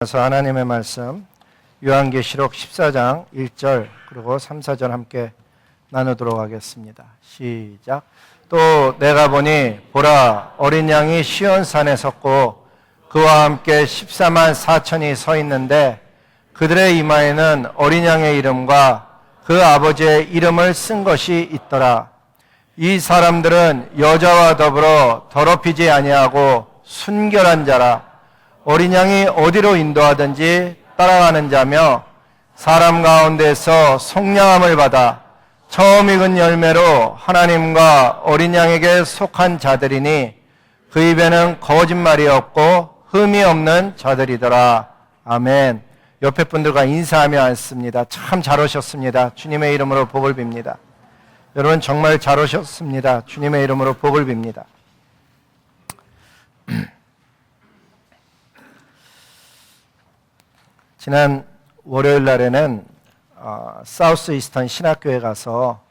그래서 하나님의 말씀 요한계시록 14장 1절 그리고 3, 4절 함께 나누도록 하겠습니다. 시작. 또 내가 보니 보라 어린 양이 시온산에 섰고 그와 함께 14만 4천이 서 있는데 그들의 이마에는 어린 양의 이름과 그 아버지의 이름을 쓴 것이 있더라. 이 사람들은 여자와 더불어 더럽히지 아니하고 순결한 자라. 어린 양이 어디로 인도하든지 따라가는 자며 사람 가운데서 속량함을 받아 처음 익은 열매로 하나님과 어린 양에게 속한 자들이니 그 입에는 거짓말이 없고 흠이 없는 자들이더라. 아멘. 옆에 분들과 인사하며 앉습니다. 참 잘 오셨습니다. 주님의 이름으로 복을 빕니다. 여러분 정말 잘 오셨습니다. 주님의 이름으로 복을 빕니다. 지난 월요일 날에는 사우스 이스턴 신학교에 가서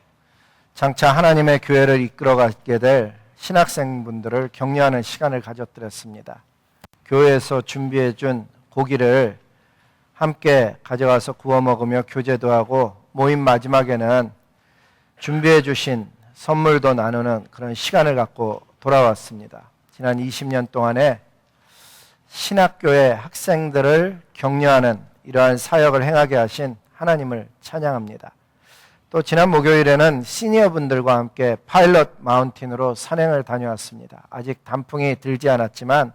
장차 하나님의 교회를 이끌어가게 될 신학생분들을 격려하는 시간을 가졌더랬습니다. 교회에서 준비해 준 고기를 함께 가져가서 구워 먹으며 교제도 하고 모임 마지막에는 준비해 주신 선물도 나누는 그런 시간을 갖고 돌아왔습니다. 지난 20년 동안에 신학교의 학생들을 격려하는 이러한 사역을 행하게 하신 하나님을 찬양합니다. 또 지난 목요일에는 시니어분들과 함께 파일럿 마운틴으로 산행을 다녀왔습니다. 아직 단풍이 들지 않았지만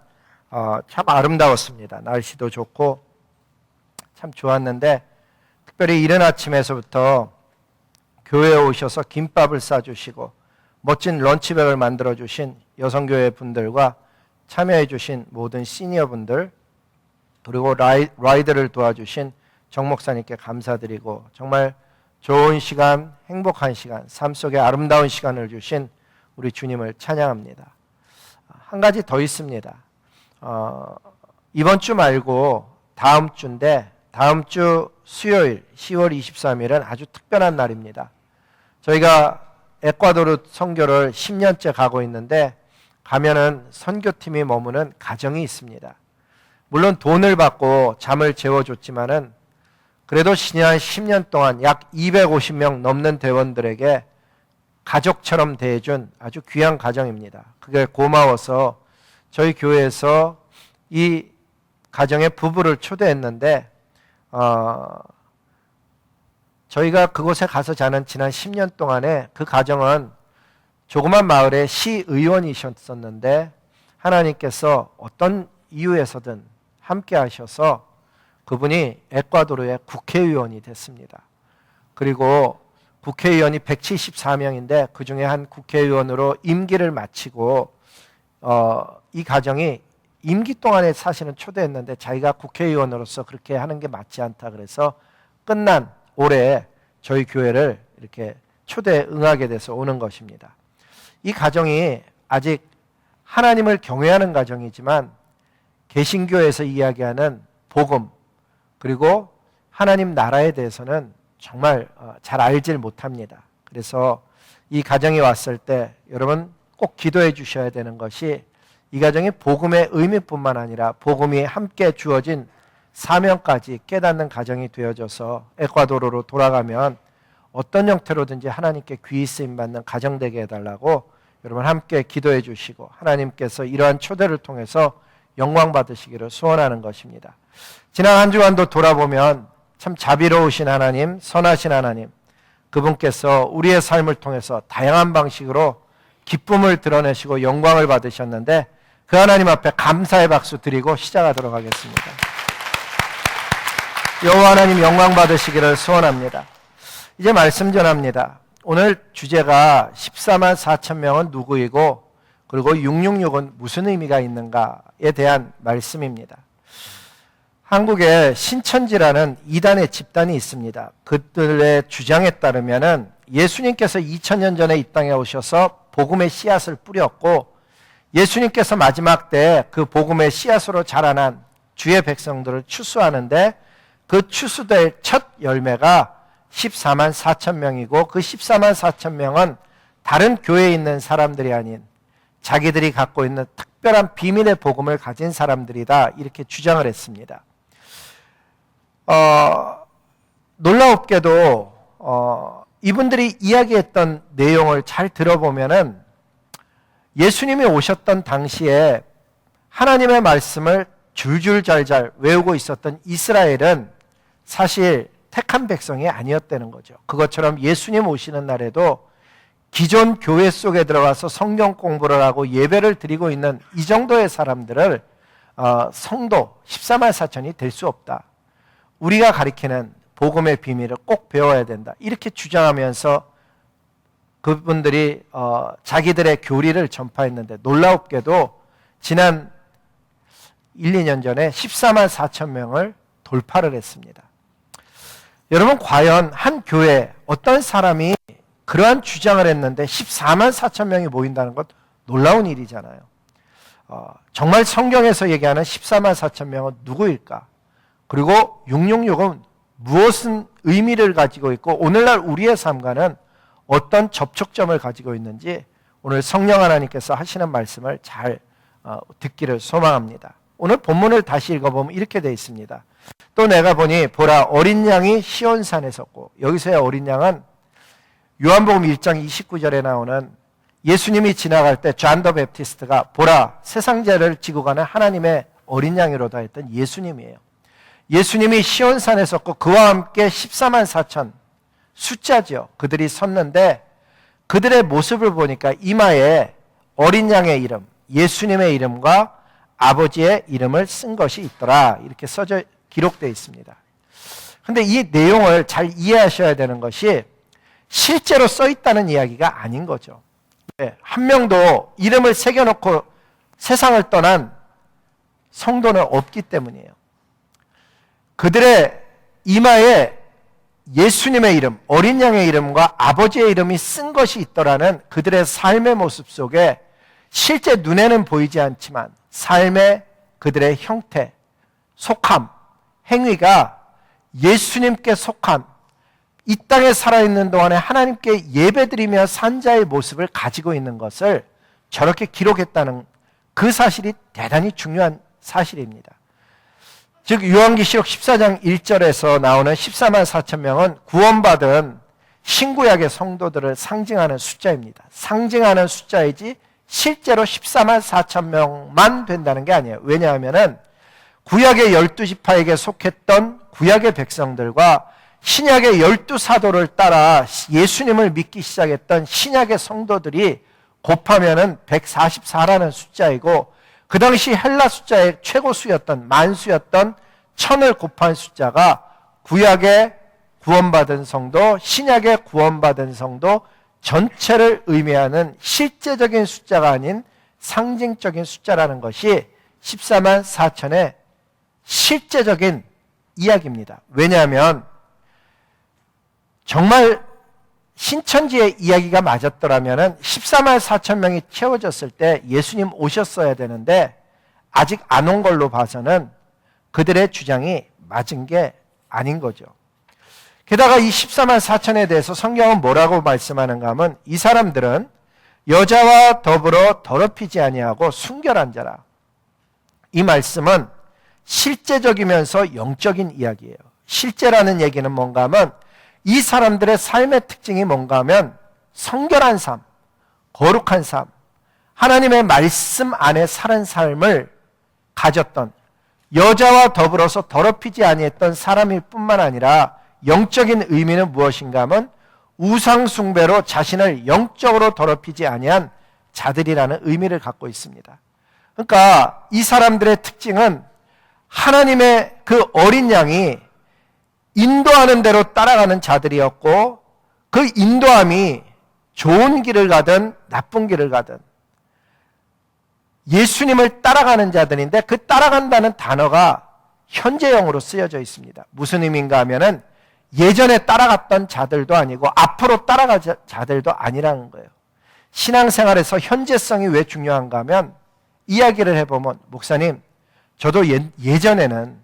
참 아름다웠습니다. 날씨도 좋고 참 좋았는데 특별히 이른 아침에서부터 교회에 오셔서 김밥을 싸주시고 멋진 런치백을 만들어주신 여성교회 분들과 참여해 주신 모든 시니어분들 그리고 라이드를 도와주신 정 목사님께 감사드리고 정말 좋은 시간, 행복한 시간, 삶 속에 아름다운 시간을 주신 우리 주님을 찬양합니다. 한 가지 더 있습니다. 이번 주 말고 다음 주인데 다음 주 수요일 10월 23일은 아주 특별한 날입니다. 저희가 에콰도르 선교를 10년째 가고 있는데 가면은 선교팀이 머무는 가정이 있습니다. 물론 돈을 받고 잠을 재워줬지만은 그래도 지난 10년 동안 약 250명 넘는 대원들에게 가족처럼 대해준 아주 귀한 가정입니다. 그게 고마워서 저희 교회에서 이 가정의 부부를 초대했는데 저희가 그곳에 가서 자는 지난 10년 동안에 그 가정은 조그만 마을의 시의원이셨었는데 하나님께서 어떤 이유에서든 함께 하셔서 그분이 에콰도르의 국회의원이 됐습니다. 그리고 국회의원이 174명인데 그 중에 한 국회의원으로 임기를 마치고 이 가정이 임기 동안에 사실은 초대했는데 자기가 국회의원으로서 그렇게 하는 게 맞지 않다 그래서 끝난 올해 저희 교회를 이렇게 초대에 응하게 돼서 오는 것입니다. 이 가정이 아직 하나님을 경외하는 가정이지만 개신교에서 이야기하는 복음 그리고 하나님 나라에 대해서는 정말 잘 알질 못합니다. 그래서 이 가정이 왔을 때 여러분 꼭 기도해 주셔야 되는 것이 이 가정이 복음의 의미뿐만 아니라 복음이 함께 주어진 사명까지 깨닫는 가정이 되어져서 에콰도르로 돌아가면 어떤 형태로든지 하나님께 귀히 쓰임받는 가정 되게 해달라고 여러분 함께 기도해 주시고 하나님께서 이러한 초대를 통해서 영광 받으시기를 소원하는 것입니다. 지난 한 주간도 돌아보면 참 자비로우신 하나님, 선하신 하나님 그분께서 우리의 삶을 통해서 다양한 방식으로 기쁨을 드러내시고 영광을 받으셨는데 그 하나님 앞에 감사의 박수 드리고 시작하도록 하겠습니다. 여호와 하나님 영광 받으시기를 소원합니다. 이제 말씀 전합니다. 오늘 주제가 14만 4천 명은 누구이고 그리고 666은 무슨 의미가 있는가에 대한 말씀입니다. 한국에 신천지라는 이단의 집단이 있습니다. 그들의 주장에 따르면 예수님께서 2000년 전에 이 땅에 오셔서 복음의 씨앗을 뿌렸고 예수님께서 마지막 때 그 복음의 씨앗으로 자라난 주의 백성들을 추수하는데 그 추수될 첫 열매가 14만 4천 명이고 그 14만 4천 명은 다른 교회에 있는 사람들이 아닌 자기들이 갖고 있는 특별한 비밀의 복음을 가진 사람들이다 이렇게 주장을 했습니다. 놀랍게도 이분들이 이야기했던 내용을 잘 들어보면은 예수님이 오셨던 당시에 하나님의 말씀을 줄줄 잘잘 외우고 있었던 이스라엘은 사실 택한 백성이 아니었다는 거죠. 그것처럼 예수님 오시는 날에도 기존 교회 속에 들어가서 성경 공부를 하고 예배를 드리고 있는 이 정도의 사람들을 성도 14만 4천이 될 수 없다. 우리가 가리키는 복음의 비밀을 꼭 배워야 된다. 이렇게 주장하면서 그분들이 자기들의 교리를 전파했는데 놀랍게도 지난 1, 2년 전에 14만 4천 명을 돌파를 했습니다. 여러분, 과연 한 교회에 어떤 사람이 그러한 주장을 했는데 14만 4천 명이 모인다는 것 놀라운 일이잖아요. 정말 성경에서 얘기하는 14만 4천 명은 누구일까? 그리고 666은 무엇은 의미를 가지고 있고 오늘날 우리의 삶과는 어떤 접촉점을 가지고 있는지 오늘 성령 하나님께서 하시는 말씀을 잘 듣기를 소망합니다. 오늘 본문을 다시 읽어보면 이렇게 되어 있습니다. 또 내가 보니 보라 어린 양이 시온산에 섰고, 여기서의 어린 양은 요한복음 1장 29절에 나오는 예수님이 지나갈 때 존 더 베프티스트가 보라 세상 죄를 지고 가는 하나님의 어린 양이로다 했던 예수님이에요. 예수님이 시온산에 섰고 그와 함께 14만 4천 숫자죠. 그들이 섰는데 그들의 모습을 보니까 이마에 어린 양의 이름, 예수님의 이름과 아버지의 이름을 쓴 것이 있더라. 이렇게 써져 기록되어 있습니다. 그런데 이 내용을 잘 이해하셔야 되는 것이 실제로 써 있다는 이야기가 아닌 거죠. 한 명도 이름을 새겨놓고 세상을 떠난 성도는 없기 때문이에요. 그들의 이마에 예수님의 이름, 어린 양의 이름과 아버지의 이름이 쓴 것이 있더라는 그들의 삶의 모습 속에 실제 눈에는 보이지 않지만 삶의 그들의 형태, 속함, 행위가 예수님께 속한 이 땅에 살아있는 동안에 하나님께 예배드리며 산 자의 모습을 가지고 있는 것을 저렇게 기록했다는 그 사실이 대단히 중요한 사실입니다. 즉 요한계시록 14장 1절에서 나오는 14만 4천 명은 구원받은 신구약의 성도들을 상징하는 숫자입니다. 상징하는 숫자이지 실제로 14만 4천 명만 된다는 게 아니에요. 왜냐하면 구약의 12지파에게 속했던 구약의 백성들과 신약의 12사도를 따라 예수님을 믿기 시작했던 신약의 성도들이 곱하면은 144라는 숫자이고, 그 당시 헬라 숫자의 최고수였던 만수였던 1000을 곱한 숫자가 구약의 구원받은 성도, 신약의 구원받은 성도 전체를 의미하는 실제적인 숫자가 아닌 상징적인 숫자라는 것이 14만 4천의 실제적인 이야기입니다. 왜냐하면 정말 신천지의 이야기가 맞았더라면 14만 4천 명이 채워졌을 때 예수님 오셨어야 되는데 아직 안 온 걸로 봐서는 그들의 주장이 맞은 게 아닌 거죠. 게다가 이 14만 4천에 대해서 성경은 뭐라고 말씀하는가 하면 이 사람들은 여자와 더불어 더럽히지 아니하고 순결한 자라. 이 말씀은 실제적이면서 영적인 이야기예요. 실제라는 얘기는 뭔가 하면 이 사람들의 삶의 특징이 뭔가 하면 성결한 삶, 거룩한 삶, 하나님의 말씀 안에 사는 삶을 가졌던, 여자와 더불어서 더럽히지 아니했던 사람일 뿐만 아니라 영적인 의미는 무엇인가 하면 우상 숭배로 자신을 영적으로 더럽히지 아니한 자들이라는 의미를 갖고 있습니다. 그러니까 이 사람들의 특징은 하나님의 그 어린 양이 인도하는 대로 따라가는 자들이었고, 그 인도함이 좋은 길을 가든 나쁜 길을 가든 예수님을 따라가는 자들인데, 그 따라간다는 단어가 현재형으로 쓰여져 있습니다. 무슨 의미인가 하면은 예전에 따라갔던 자들도 아니고 앞으로 따라갈 자들도 아니라는 거예요. 신앙생활에서 현재성이 왜 중요한가 하면 이야기를 해보면, 목사님 저도 예전에는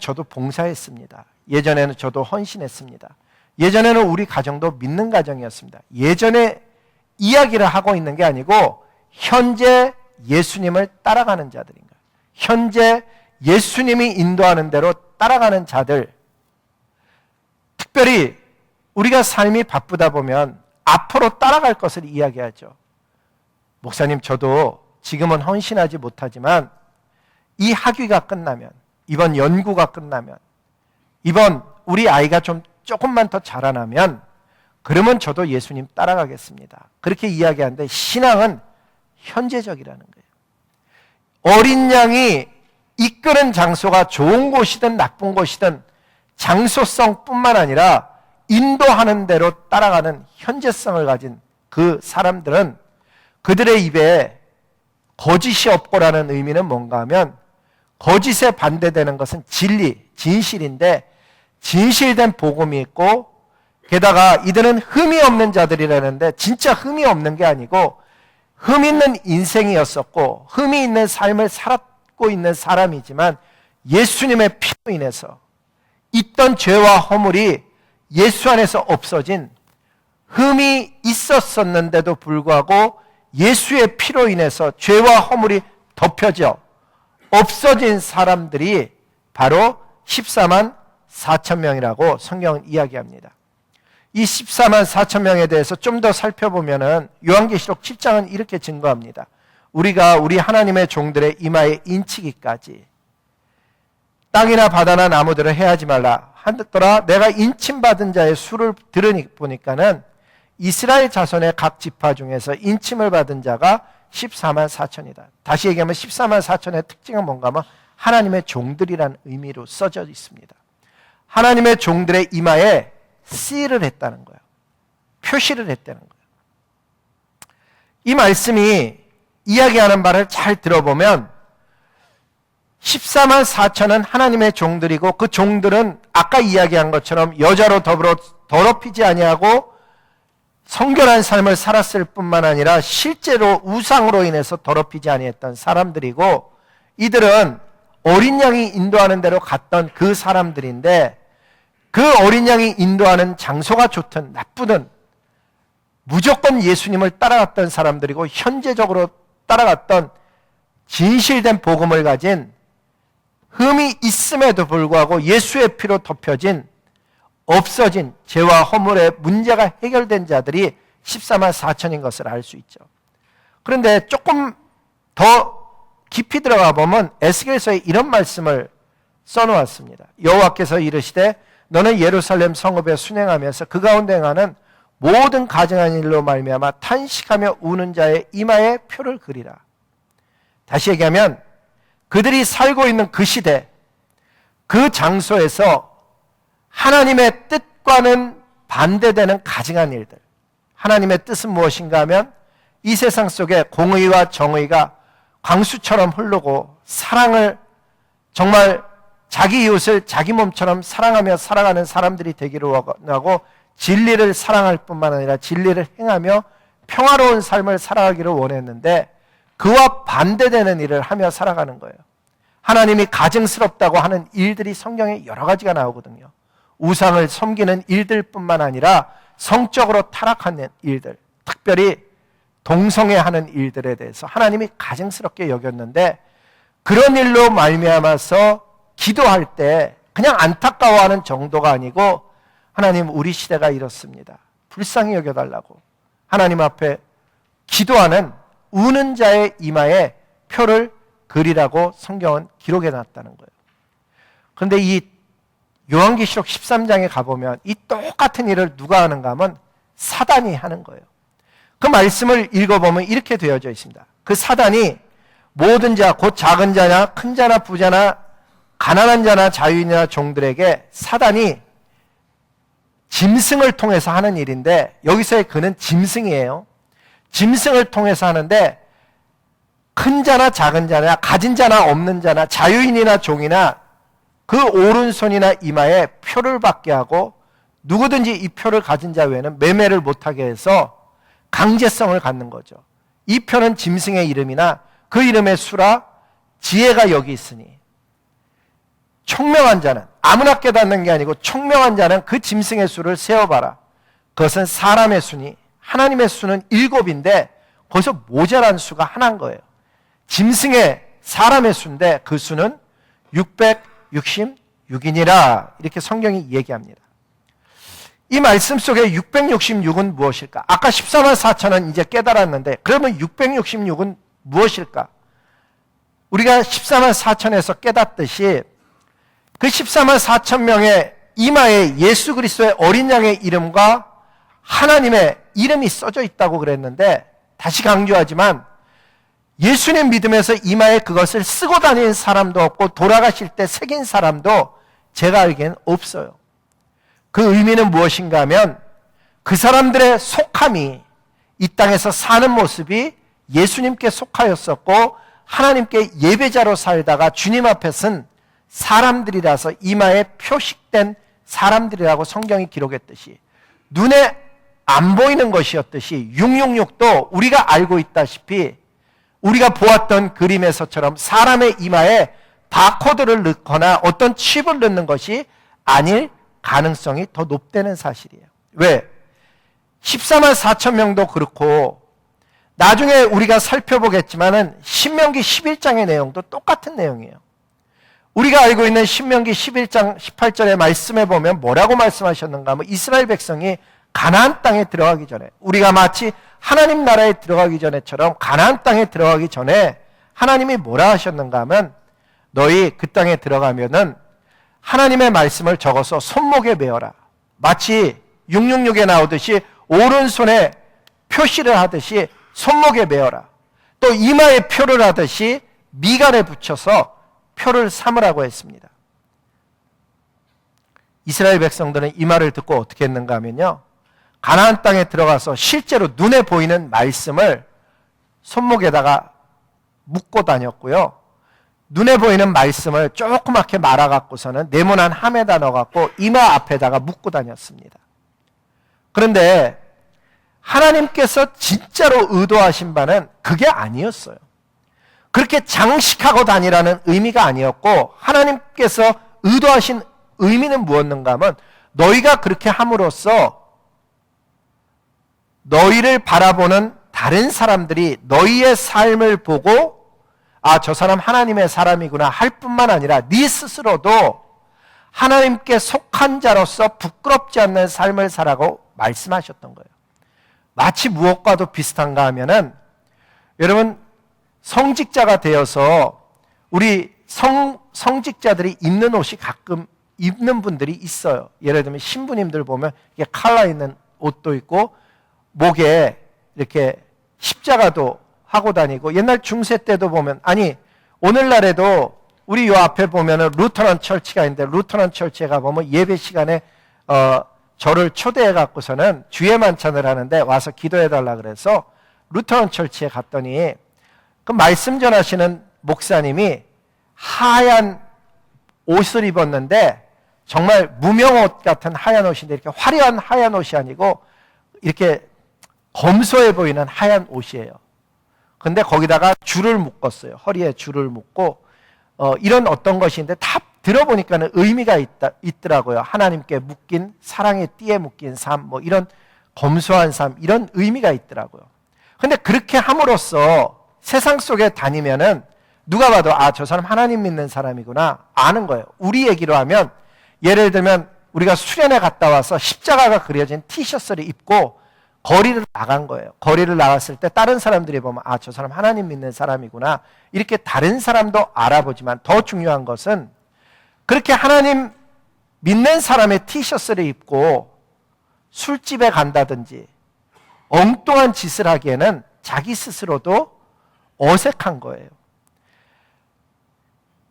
저도 봉사했습니다. 예전에는 저도 헌신했습니다. 예전에는 우리 가정도 믿는 가정이었습니다. 예전에 이야기를 하고 있는 게 아니고 현재 예수님을 따라가는 자들인 거예요. 현재 예수님이 인도하는 대로 따라가는 자들, 특별히 우리가 삶이 바쁘다 보면 앞으로 따라갈 것을 이야기하죠. 목사님, 저도 지금은 헌신하지 못하지만 이 학위가 끝나면, 이번 연구가 끝나면, 이번 우리 아이가 조금만 더 자라나면 그러면 저도 예수님 따라가겠습니다. 그렇게 이야기하는데 신앙은 현재적이라는 거예요. 어린 양이 이끄는 장소가 좋은 곳이든 나쁜 곳이든 장소성뿐만 아니라 인도하는 대로 따라가는 현재성을 가진 그 사람들은 그들의 입에 거짓이 없고라는 의미는 뭔가 하면 거짓에 반대되는 것은 진리, 진실인데 진실된 복음이 있고 게다가 이들은 흠이 없는 자들이라는데 진짜 흠이 없는 게 아니고 흠 있는 인생이었었고 흠이 있는 삶을 살았고 있는 사람이지만 예수님의 피로 인해서 있던 죄와 허물이 예수 안에서 없어진 흠이 있었었는데도 불구하고 예수의 피로 인해서 죄와 허물이 덮여져 없어진 사람들이 바로 14만 4천 명이라고 성경은 이야기합니다. 이 14만 4천 명에 대해서 좀 더 살펴보면은 요한계시록 7장은 이렇게 증거합니다. 우리가 우리 하나님의 종들의 이마에 인치기까지 땅이나 바다나 나무들을 해하지 말라 하더라. 내가 인침받은 자의 수를 들으니까는 이스라엘 자손의 각 지파 중에서 인침을 받은 자가 14만 4천이다. 다시 얘기하면 14만 4천의 특징은 뭔가 하면 하나님의 종들이라는 의미로 써져 있습니다. 하나님의 종들의 이마에 씨를 했다는 거예요. 표시를 했다는 거예요. 이 말씀이 이야기하는 바를 잘 들어보면 14만 4천은 하나님의 종들이고 그 종들은 아까 이야기한 것처럼 여자로 더불어 더럽히지 아니하고 성결한 삶을 살았을 뿐만 아니라 실제로 우상으로 인해서 더럽히지 아니했던 사람들이고 이들은 어린 양이 인도하는 대로 갔던 그 사람들인데 그 어린 양이 인도하는 장소가 좋든 나쁘든 무조건 예수님을 따라갔던 사람들이고 현재적으로 따라갔던 진실된 복음을 가진 흠이 있음에도 불구하고 예수의 피로 덮여진 없어진 죄와 허물의 문제가 해결된 자들이 14만 4천인 것을 알 수 있죠. 그런데 조금 더 깊이 들어가 보면 에스겔서에 이런 말씀을 써놓았습니다. 여호와께서 이르시되 너는 예루살렘 성읍에 순행하면서 그 가운데 행하는 모든 가증한 일로 말미암아 탄식하며 우는 자의 이마에 표를 그리라. 다시 얘기하면 그들이 살고 있는 그 시대, 그 장소에서 하나님의 뜻과는 반대되는 가증한 일들, 하나님의 뜻은 무엇인가 하면 이 세상 속에 공의와 정의가 광수처럼 흐르고 사랑을 정말 자기 이웃을 자기 몸처럼 사랑하며 살아가는 사람들이 되기를 원하고 진리를 사랑할 뿐만 아니라 진리를 행하며 평화로운 삶을 살아가기를 원했는데 그와 반대되는 일을 하며 살아가는 거예요. 하나님이 가증스럽다고 하는 일들이 성경에 여러 가지가 나오거든요. 우상을 섬기는 일들 뿐만 아니라 성적으로 타락하는 일들, 특별히 동성애하는 일들에 대해서 하나님이 가증스럽게 여겼는데 그런 일로 말미암아서 기도할 때 그냥 안타까워하는 정도가 아니고 하나님 우리 시대가 이렇습니다. 불쌍히 여겨달라고 하나님 앞에 기도하는 우는 자의 이마에 표를 그리라고 성경은 기록해 놨다는 거예요. 그런데 이 요한계시록 13장에 가보면 이 똑같은 일을 누가 하는가 하면 사단이 하는 거예요. 그 말씀을 읽어보면 이렇게 되어져 있습니다. 그 사단이 모든 자, 곧 작은 자나 큰 자나 부자나 가난한 자나 자유인이나 종들에게 사단이 짐승을 통해서 하는 일인데 여기서의 그는 짐승이에요. 짐승을 통해서 하는데 큰 자나 작은 자나 가진 자나 없는 자나 자유인이나 종이나 그 오른손이나 이마에 표를 받게 하고 누구든지 이 표를 가진 자 외에는 매매를 못하게 해서 강제성을 갖는 거죠. 이 표는 짐승의 이름이나 그 이름의 수라 지혜가 여기 있으니 총명한 자는 아무나 깨닫는 게 아니고 총명한 자는 그 짐승의 수를 세어봐라. 그것은 사람의 수니 하나님의 수는 7인데 거기서 모자란 수가 하나인 거예요. 짐승의 사람의 수인데 그 수는 666 666이라 이렇게 성경이 얘기합니다. 이 말씀 속에 666은 무엇일까? 아까 14만 4천은 이제 깨달았는데 그러면 666은 무엇일까? 우리가 14만 4천에서 깨닫듯이 그 14만 4천 명의 이마에 예수 그리스도의 어린 양의 이름과 하나님의 이름이 써져 있다고 그랬는데, 다시 강조하지만 예수님 믿으면서 이마에 그것을 쓰고 다니는 사람도 없고 돌아가실 때 새긴 사람도 제가 알기엔 없어요. 그 의미는 무엇인가 하면 그 사람들의 속함이 이 땅에서 사는 모습이 예수님께 속하였었고 하나님께 예배자로 살다가 주님 앞에 선 사람들이라서 이마에 표식된 사람들이라고 성경이 기록했듯이, 눈에 안 보이는 것이었듯이 666도 우리가 알고 있다시피 우리가 보았던 그림에서처럼 사람의 이마에 바코드를 넣거나 어떤 칩을 넣는 것이 아닐 가능성이 더 높다는 사실이에요. 왜? 14만 4천 명도 그렇고 나중에 우리가 살펴보겠지만은 신명기 11장의 내용도 똑같은 내용이에요. 우리가 알고 있는 신명기 11장 18절의 말씀에 보면 뭐라고 말씀하셨는가 하면 이스라엘 백성이 가나안 땅에 들어가기 전에, 우리가 마치 하나님 나라에 들어가기 전에처럼 가나안 땅에 들어가기 전에 하나님이 뭐라 하셨는가 하면 너희 그 땅에 들어가면은 하나님의 말씀을 적어서 손목에 메어라. 마치 666에 나오듯이 오른손에 표시를 하듯이 손목에 메어라. 또 이마에 표를 하듯이 미간에 붙여서 표를 삼으라고 했습니다. 이스라엘 백성들은 이 말을 듣고 어떻게 했는가 하면요, 가나안 땅에 들어가서 실제로 눈에 보이는 말씀을 손목에다가 묶고 다녔고요, 눈에 보이는 말씀을 조그맣게 말아갖고서는 네모난 함에다 넣어갖고 이마 앞에다가 묶고 다녔습니다. 그런데 하나님께서 진짜로 의도하신 바는 그게 아니었어요. 그렇게 장식하고 다니라는 의미가 아니었고, 하나님께서 의도하신 의미는 무엇인가 하면 너희가 그렇게 함으로써 너희를 바라보는 다른 사람들이 너희의 삶을 보고 아, 저 사람 하나님의 사람이구나 할 뿐만 아니라 네 스스로도 하나님께 속한 자로서 부끄럽지 않는 삶을 살라고 말씀하셨던 거예요. 마치 무엇과도 비슷한가 하면은, 여러분 성직자가 되어서 우리 성직자들이 입는 옷이 가끔 입는 분들이 있어요. 예를 들면 신부님들 보면 이게 칼라 있는 옷도 있고 목에 이렇게 십자가도 하고 다니고, 옛날 중세 때도 보면, 아니 오늘날에도 우리 요 앞에 보면은 루터란 철치가 있는데 루터란 철치에 가보면 예배 시간에 저를 초대해 갖고서는 주의 만찬을 하는데 와서 기도해 달라 그래서 루터란 철치에 갔더니 그 말씀 전하시는 목사님이 하얀 옷을 입었는데 정말 무명옷 같은 하얀 옷인데 이렇게 화려한 하얀 옷이 아니고 이렇게 검소해 보이는 하얀 옷이에요. 근데 거기다가 줄을 묶었어요. 허리에 줄을 묶고 이런 어떤 것인데 다 들어보니까는 의미가 있더라고요. 하나님께 묶인, 사랑의 띠에 묶인 삶, 뭐 이런 검소한 삶, 이런 의미가 있더라고요. 근데 그렇게 함으로써 세상 속에 다니면은 누가 봐도 아, 저 사람 하나님 믿는 사람이구나 아는 거예요. 우리 얘기로 하면 예를 들면 우리가 수련회 갔다 와서 십자가가 그려진 티셔츠를 입고 거리를 나간 거예요. 거리를 나갔을 때 다른 사람들이 보면 아, 저 사람 하나님 믿는 사람이구나 이렇게 다른 사람도 알아보지만 더 중요한 것은 그렇게 하나님 믿는 사람의 티셔츠를 입고 술집에 간다든지 엉뚱한 짓을 하기에는 자기 스스로도 어색한 거예요.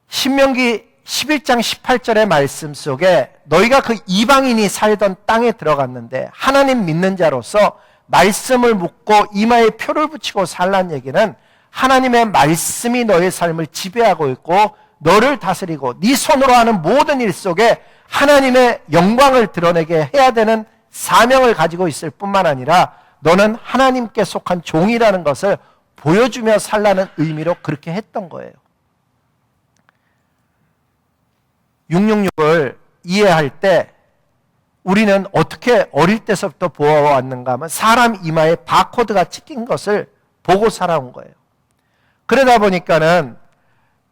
신명기 11장 18절의 말씀 속에 너희가 그 이방인이 살던 땅에 들어갔는데 하나님 믿는 자로서 말씀을 묻고 이마에 표를 붙이고 살란 얘기는 하나님의 말씀이 너의 삶을 지배하고 있고 너를 다스리고 네 손으로 하는 모든 일 속에 하나님의 영광을 드러내게 해야 되는 사명을 가지고 있을 뿐만 아니라 너는 하나님께 속한 종이라는 것을 보여주며 살라는 의미로 그렇게 했던 거예요. 666을 이해할 때 우리는 어떻게 어릴 때서부터 보아왔는가 하면 사람 이마에 바코드가 찍힌 것을 보고 살아온 거예요. 그러다 보니까는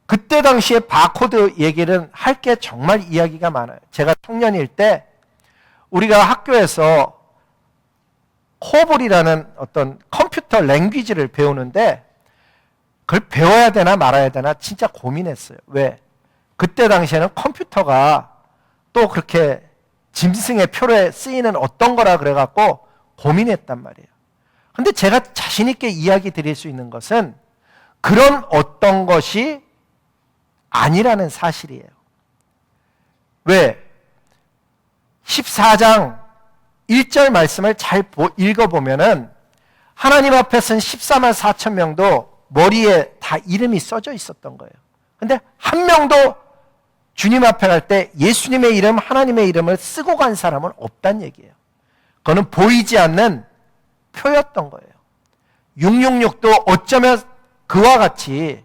그때 당시에 바코드 얘기는 할 게 정말 이야기가 많아요. 제가 청년일 때 우리가 학교에서 코볼이라는 어떤 컴퓨터 랭귀지를 배우는데 그걸 배워야 되나 말아야 되나 진짜 고민했어요. 왜? 그때 당시에는 컴퓨터가 또 그렇게 짐승의 표에 쓰이는 어떤 거라 그래갖고 고민했단 말이에요. 근데 제가 자신 있게 이야기 드릴 수 있는 것은 그런 어떤 것이 아니라는 사실이에요. 왜? 14장 1절 말씀을 잘 읽어보면은 하나님 앞에 쓴 14만 4천 명도 머리에 다 이름이 써져 있었던 거예요. 근데 한 명도 주님 앞에 갈 때 예수님의 이름, 하나님의 이름을 쓰고 간 사람은 없단 얘기예요. 그거는 보이지 않는 표였던 거예요. 666도 어쩌면 그와 같이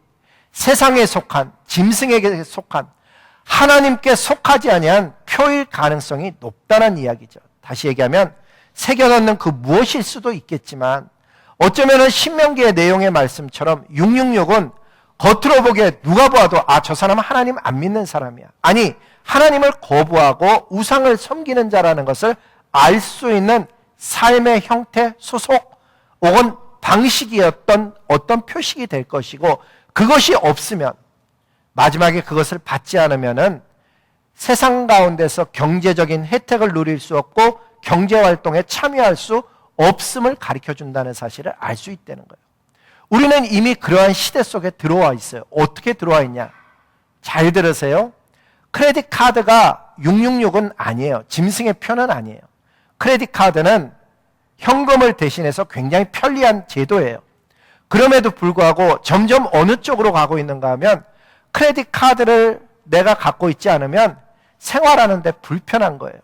세상에 속한, 짐승에게 속한, 하나님께 속하지 아니한 표일 가능성이 높다는 이야기죠. 다시 얘기하면 새겨넣는 그 무엇일 수도 있겠지만 어쩌면 신명기의 내용의 말씀처럼 666은 겉으로 보기에 누가 보아도 저 사람은 하나님 안 믿는 사람이야. 아니, 하나님을 거부하고 우상을 섬기는 자라는 것을 알 수 있는 삶의 형태, 소속 혹은 방식이었던 어떤 표식이 될 것이고 그것이 없으면 마지막에 그것을 받지 않으면은 세상 가운데서 경제적인 혜택을 누릴 수 없고 경제활동에 참여할 수 없음을 가르쳐준다는 사실을 알 수 있다는 거예요. 우리는 이미 그러한 시대 속에 들어와 있어요. 어떻게 들어와 있냐? 잘 들으세요. 크레딧 카드가 666은 아니에요. 짐승의 표는 아니에요. 크레딧 카드는 현금을 대신해서 굉장히 편리한 제도예요. 그럼에도 불구하고 점점 어느 쪽으로 가고 있는가 하면 크레딧 카드를 내가 갖고 있지 않으면 생활하는데 불편한 거예요.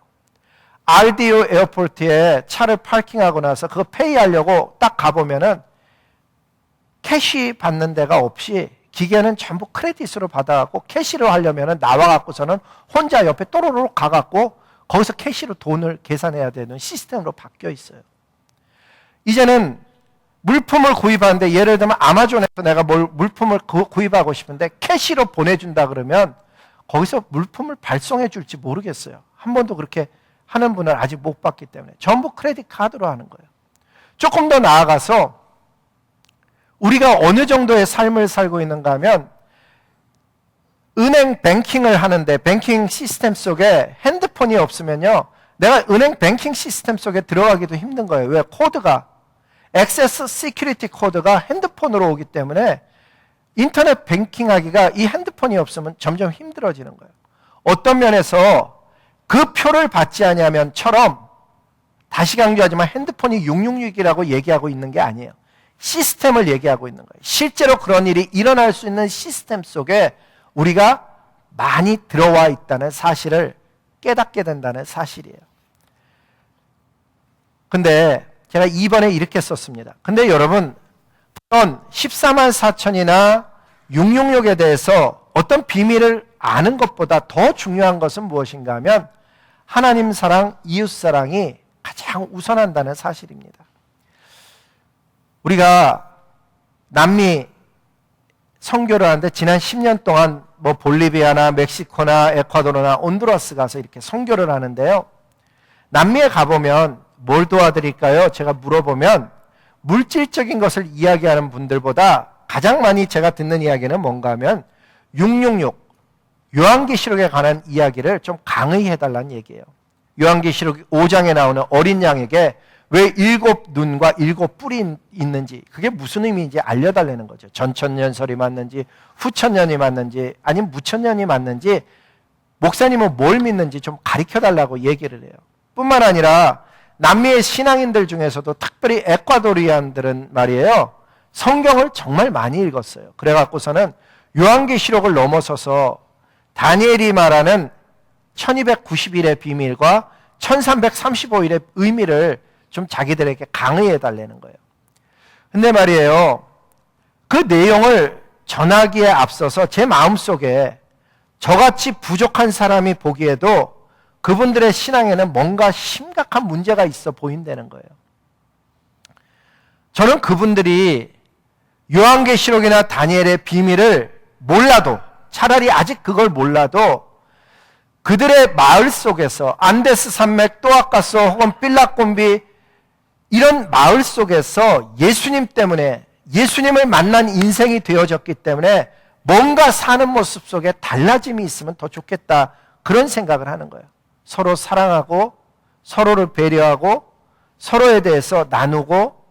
RDO 에어포트에 차를 파킹하고 나서 그거 페이하려고 딱 가보면은 캐시 받는 데가 없이 기계는 전부 크레딧으로 받아갖고 캐시로 하려면은 나와갖고서는 혼자 옆에 또로록 가갖고 거기서 캐시로 돈을 계산해야 되는 시스템으로 바뀌어 있어요. 이제는 물품을 구입하는데 예를 들면 아마존에서 내가 물품을 구입하고 싶은데 캐시로 보내준다 그러면 거기서 물품을 발송해 줄지 모르겠어요. 한 번도 그렇게 하는 분을 아직 못 봤기 때문에 전부 크레딧 카드로 하는 거예요. 조금 더 나아가서 우리가 어느 정도의 삶을 살고 있는가 하면 은행 뱅킹을 하는데 뱅킹 시스템 속에 핸드폰이 없으면요 내가 은행 뱅킹 시스템 속에 들어가기도 힘든 거예요. 왜? 코드가 액세스 시큐리티 코드가 핸드폰으로 오기 때문에 인터넷 뱅킹하기가 이 핸드폰이 없으면 점점 힘들어지는 거예요. 어떤 면에서 그 표를 받지 아니하면처럼 다시 강조하지만 핸드폰이 666이라고 얘기하고 있는 게 아니에요. 시스템을 얘기하고 있는 거예요. 실제로 그런 일이 일어날 수 있는 시스템 속에 우리가 많이 들어와 있다는 사실을 깨닫게 된다는 사실이에요. 근데 제가 2번에 이렇게 썼습니다. 근데 여러분, 물론 14만 4천이나 666에 대해서 어떤 비밀을 아는 것보다 더 중요한 것은 무엇인가 하면 하나님 사랑, 이웃 사랑이 가장 우선한다는 사실입니다. 우리가 남미 선교를 하는데 지난 10년 동안 뭐 볼리비아나 멕시코나 에콰도르나 온두라스 가서 이렇게 선교를 하는데요. 남미에 가보면 뭘 도와드릴까요? 제가 물어보면 물질적인 것을 이야기하는 분들보다 가장 많이 제가 듣는 이야기는 뭔가 하면 666 요한계시록에 관한 이야기를 좀 강의해달라는 얘기예요. 요한계시록 5장에 나오는 어린 양에게 왜 7 눈과 7 뿔이 있는지 그게 무슨 의미인지 알려달라는 거죠. 전천년설이 맞는지 후천년이 맞는지 아니면 무천년이 맞는지 목사님은 뭘 믿는지 좀 가르쳐달라고 얘기를 해요. 뿐만 아니라 남미의 신앙인들 중에서도 특별히 에콰도리안들은 말이에요. 성경을 정말 많이 읽었어요. 그래갖고서는 요한계시록을 넘어서서 다니엘이 말하는 1291의 비밀과 1335일의 의미를 좀 자기들에게 강의해 달라는 거예요. 근데 말이에요. 그 내용을 전하기에 앞서서 제 마음속에 저같이 부족한 사람이 보기에도 그분들의 신앙에는 뭔가 심각한 문제가 있어 보인다는 거예요. 저는 그분들이 요한계시록이나 다니엘의 비밀을 몰라도 차라리 아직 그걸 몰라도 그들의 마을 속에서 안데스 산맥, 또아까소 혹은 빌라꼼비 이런 마을 속에서 예수님 때문에 예수님을 만난 인생이 되어졌기 때문에 뭔가 사는 모습 속에 달라짐이 있으면 더 좋겠다. 그런 생각을 하는 거예요. 서로 사랑하고 서로를 배려하고 서로에 대해서 나누고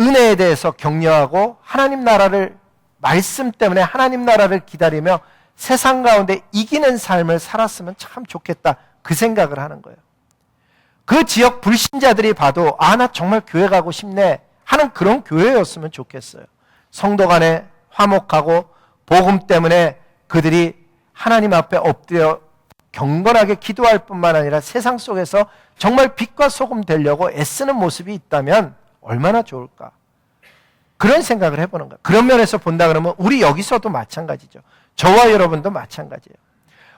은혜에 대해서 격려하고 하나님 나라를 말씀 때문에 하나님 나라를 기다리며 세상 가운데 이기는 삶을 살았으면 참 좋겠다. 그 생각을 하는 거예요. 그 지역 불신자들이 봐도 나 정말 교회 가고 싶네 하는 그런 교회였으면 좋겠어요. 성도 간에 화목하고 복음 때문에 그들이 하나님 앞에 엎드려 경건하게 기도할 뿐만 아니라 세상 속에서 정말 빛과 소금 되려고 애쓰는 모습이 있다면 얼마나 좋을까. 그런 생각을 해보는 거예요. 그런 면에서 본다 그러면 우리 여기서도 마찬가지죠. 저와 여러분도 마찬가지예요.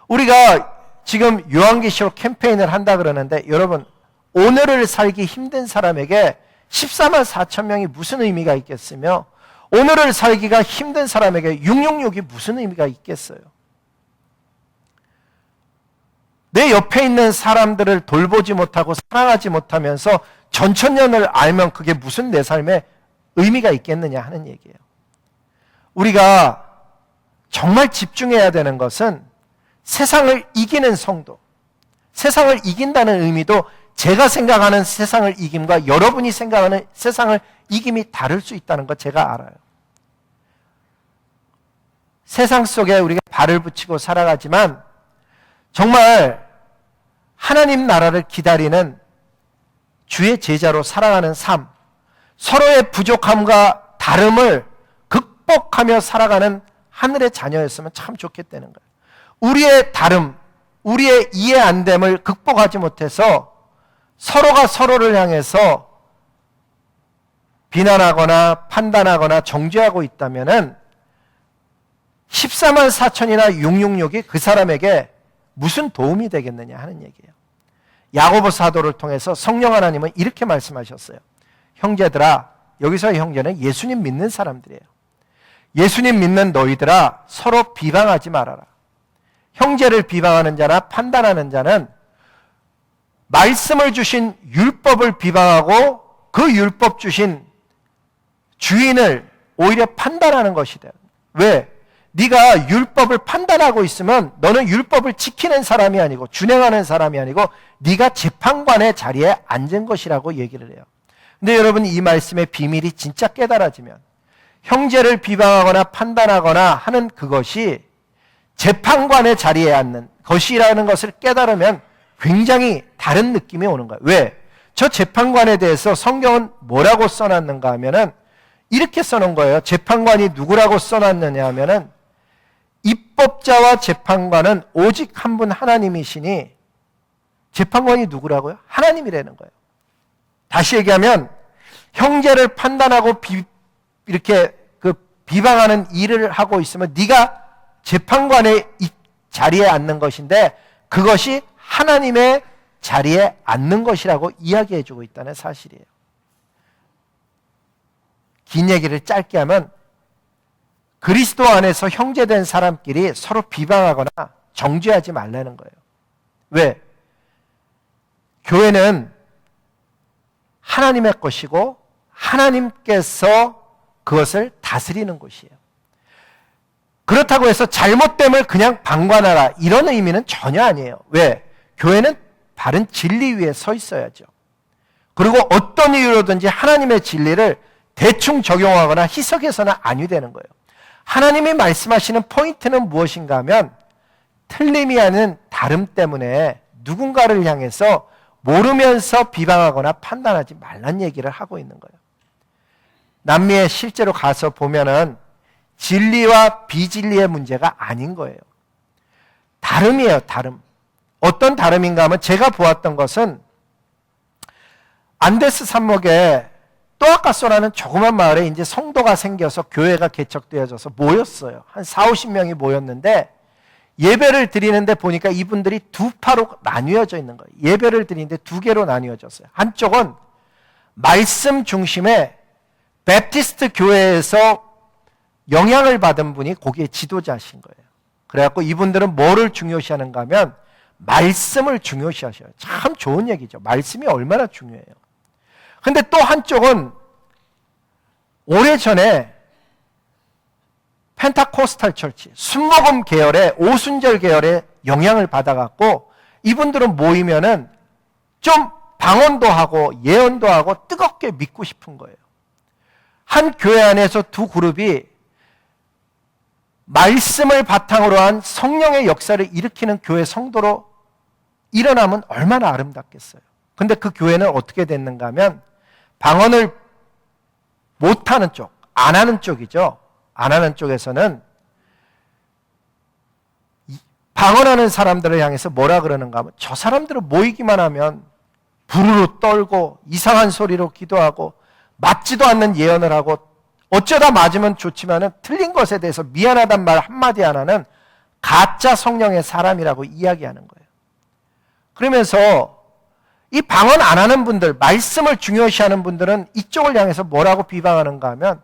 우리가 지금 요한계시록 캠페인을 한다 그러는데 여러분 오늘을 살기 힘든 사람에게 14만 4천 명이 무슨 의미가 있겠으며 오늘을 살기가 힘든 사람에게 666이 무슨 의미가 있겠어요. 내 옆에 있는 사람들을 돌보지 못하고 사랑하지 못하면서 전천년을 알면 그게 무슨 내 삶에 의미가 있겠느냐 하는 얘기예요. 우리가 정말 집중해야 되는 것은 세상을 이기는 성도, 세상을 이긴다는 의미도 제가 생각하는 세상을 이김과 여러분이 생각하는 세상을 이김이 다를 수 있다는 거 제가 알아요. 세상 속에 우리가 발을 붙이고 살아가지만 정말 하나님 나라를 기다리는 주의 제자로 살아가는 삶, 서로의 부족함과 다름을 극복하며 살아가는 하늘의 자녀였으면 참 좋겠다는 거예요. 우리의 다름, 우리의 이해 안 됨을 극복하지 못해서 서로가 서로를 향해서 비난하거나 판단하거나 정죄하고 있다면은 14만 4천이나 666이 그 사람에게 무슨 도움이 되겠느냐 하는 얘기예요. 야고보 사도를 통해서 성령 하나님은 이렇게 말씀하셨어요. 형제들아, 여기서의 형제는 예수님 믿는 사람들이에요. 예수님 믿는 너희들아 서로 비방하지 말아라. 형제를 비방하는 자나 판단하는 자는 말씀을 주신 율법을 비방하고 그 율법 주신 주인을 오히려 판단하는 것이다. 왜? 네가 율법을 판단하고 있으면 너는 율법을 지키는 사람이 아니고 준행하는 사람이 아니고 네가 재판관의 자리에 앉은 것이라고 얘기를 해요. 근데 여러분 이 말씀의 비밀이 진짜 깨달아지면 형제를 비방하거나 판단하거나 하는 그것이 재판관의 자리에 앉는 것이라는 것을 깨달으면 굉장히 다른 느낌이 오는 거예요. 왜? 저 재판관에 대해서 성경은 뭐라고 써놨는가 하면은 이렇게 써놓은 거예요. 재판관이 누구라고 써놨느냐 하면은 입법자와 재판관은 오직 한 분 하나님이시니 재판관이 누구라고요? 하나님이라는 거예요. 다시 얘기하면 형제를 판단하고 이렇게 비방하는 일을 하고 있으면 네가 재판관의 자리에 앉는 것인데 그것이 하나님의 자리에 앉는 것이라고 이야기해주고 있다는 사실이에요. 긴 얘기를 짧게 하면 그리스도 안에서 형제된 사람끼리 서로 비방하거나 정죄하지 말라는 거예요. 왜? 교회는 하나님의 것이고 하나님께서 그것을 다스리는 곳이에요. 그렇다고 해서 잘못됨을 그냥 방관하라 이런 의미는 전혀 아니에요. 왜? 교회는 바른 진리 위에 서 있어야죠. 그리고 어떤 이유로든지 하나님의 진리를 대충 적용하거나 희석해서는 아니 되는 거예요. 하나님이 말씀하시는 포인트는 무엇인가 하면 틀림이 아닌 다름 때문에 누군가를 향해서 모르면서 비방하거나 판단하지 말란 얘기를 하고 있는 거예요. 남미에 실제로 가서 보면은 진리와 비진리의 문제가 아닌 거예요. 다름이에요, 다름. 어떤 다름인가 하면 제가 보았던 것은 안데스 산목에 또아까소라는 조그만 마을에 이제 성도가 생겨서 교회가 개척되어져서 모였어요. 한 40-50명이 모였는데 예배를 드리는데 보니까 이분들이 두 파로 나뉘어져 있는 거예요. 예배를 드리는데 두 개로 나뉘어졌어요. 한쪽은 말씀 중심의 베프티스트 교회에서 영향을 받은 분이 거기에 지도자신 거예요. 그래갖고 이분들은 뭐를 중요시하는가 하면 말씀을 중요시하셔요. 참 좋은 얘기죠. 말씀이 얼마나 중요해요. 근데 또 한쪽은 오래전에 펜타코스탈 철치, 순복음 계열의 오순절 계열의 영향을 받아갖고 이분들은 모이면은 좀 방언도 하고 예언도 하고 뜨겁게 믿고 싶은 거예요. 한 교회 안에서 두 그룹이 말씀을 바탕으로 한 성령의 역사를 일으키는 교회 성도로 일어나면 얼마나 아름답겠어요. 근데 그 교회는 어떻게 됐는가 하면 방언을 못하는 쪽, 안 하는 쪽이죠. 안 하는 쪽에서는 방언하는 사람들을 향해서 뭐라 그러는가 하면 저 사람들은 모이기만 하면 부르르 떨고 이상한 소리로 기도하고 맞지도 않는 예언을 하고 어쩌다 맞으면 좋지만은 틀린 것에 대해서 미안하단 말 한마디 하나는 가짜 성령의 사람이라고 이야기하는 거예요. 그러면서 이 방언 안 하는 분들, 말씀을 중요시하는 분들은 이쪽을 향해서 뭐라고 비방하는가 하면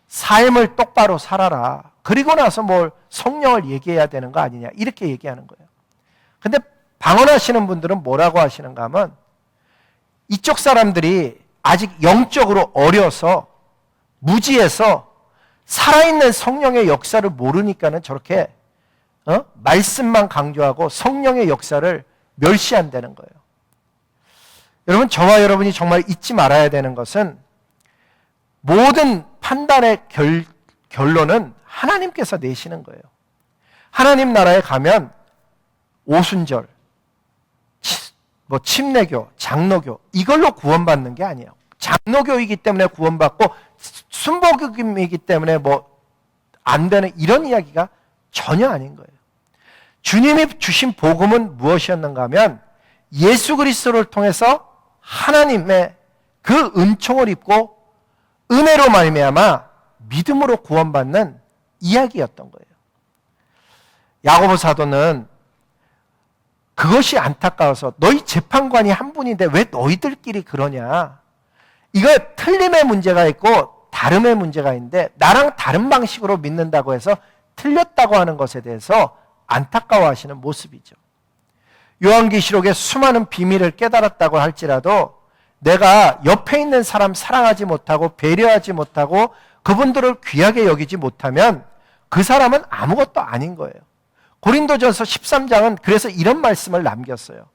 삶을 똑바로 살아라. 그리고 나서 뭘 성령을 얘기해야 되는 거 아니냐. 이렇게 얘기하는 거예요. 근데 방언하시는 분들은 뭐라고 하시는가 하면 이쪽 사람들이 아직 영적으로 어려서 무지해서 살아있는 성령의 역사를 모르니까는 저렇게 말씀만 강조하고 성령의 역사를 멸시한다는 거예요. 여러분, 저와 여러분이 정말 잊지 말아야 되는 것은 모든 판단의 결론은 하나님께서 내시는 거예요. 하나님 나라에 가면 오순절, 침례교, 장로교 이걸로 구원받는 게 아니에요. 장로교이기 때문에 구원받고 순복음이기 때문에 안 되는 이런 이야기가 전혀 아닌 거예요. 주님이 주신 복음은 무엇이었는가 하면 예수 그리스도를 통해서 하나님의 그 은총을 입고 은혜로 말미암아 믿음으로 구원받는 이야기였던 거예요. 야고보 사도는 그것이 안타까워서 너희 재판관이 한 분인데 왜 너희들끼리 그러냐. 이거 틀림의 문제가 있고 다름의 문제가 있는데 나랑 다른 방식으로 믿는다고 해서 틀렸다고 하는 것에 대해서 안타까워하시는 모습이죠. 요한계시록에 수많은 비밀을 깨달았다고 할지라도 내가 옆에 있는 사람 사랑하지 못하고 배려하지 못하고 그분들을 귀하게 여기지 못하면 그 사람은 아무것도 아닌 거예요. 고린도전서 13장은 그래서 이런 말씀을 남겼어요.